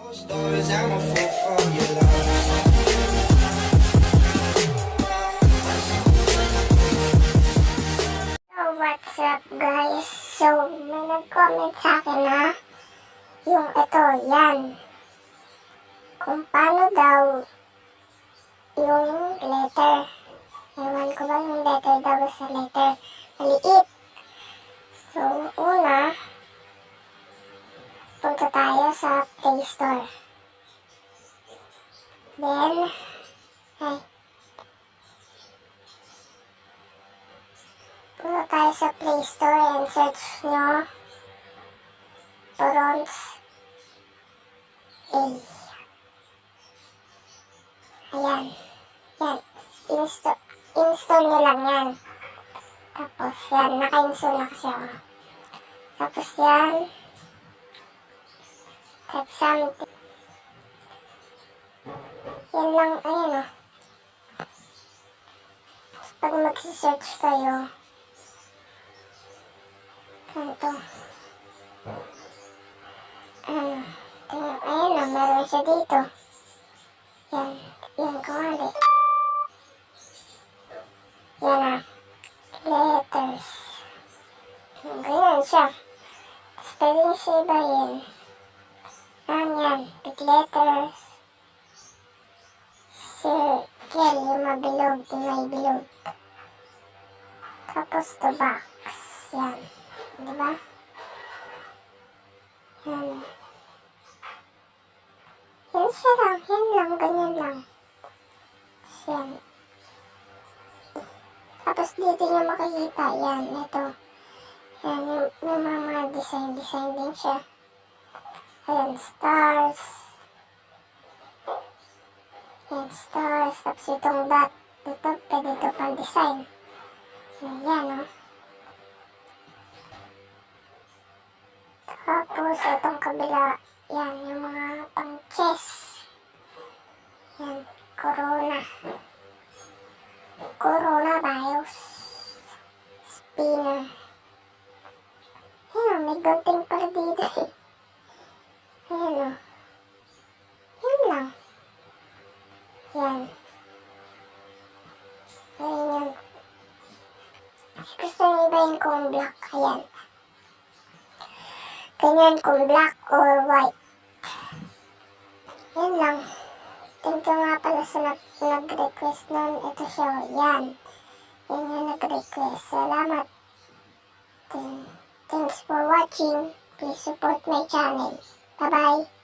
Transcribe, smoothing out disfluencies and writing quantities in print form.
Stories, I'm a fool for your love. So, what's up guys? So, may nag-comment sa akin na yung ito, yan. Kung paano daw yung letter. Ewan ko ba yung letter daw sa letter. Maliit. So, una, punta tayo sa Play Store. Then, punta tayo sa Play Store and search nyo Torrents A. Ayan. Yan. Install nyo lang yan. Tapos yan. Naka-install na kasi ako. Tapos yan. Type something. Yan lang. Ayan o. Tapos pag mag-search kayo. Ganito. Ayan o. Meron siya dito. Yan. Yan ko ulit. Yan na. Letters. Ganyan siya. Tapos pwede nyo siya ibahin. Yan. Big letters. Circle. Yung mabilog. Yung may bilog. Tapos to box. Yan. Diba? Yan. Yan siya lang. Yan lang. Ganyan lang. Yan. Tapos dito nyo makikita. Yan. Ito. Yan. Yung mga design din siya. Ayan. Stars. Yan. Stars. Tapos itong dot. Ito. Pwede ito pang design. Yan. O. Tapos itong kabila. Yan. Yung mga pang chess. Yan. Corona. Coronavirus. Spinner. Ayan o, may gunting pala dito eh. Ayan o. Yan lang. Yan. Ayan yun. Gusto nyo iba yung kung black. Ayan. Ganyan kung black or white. Yan lang. Thank you nga pala sa nag-request nun. Ito siya. Yan. Yan yung nag-request. Salamat. Thanks for watching. Please support my channel. Bye-bye.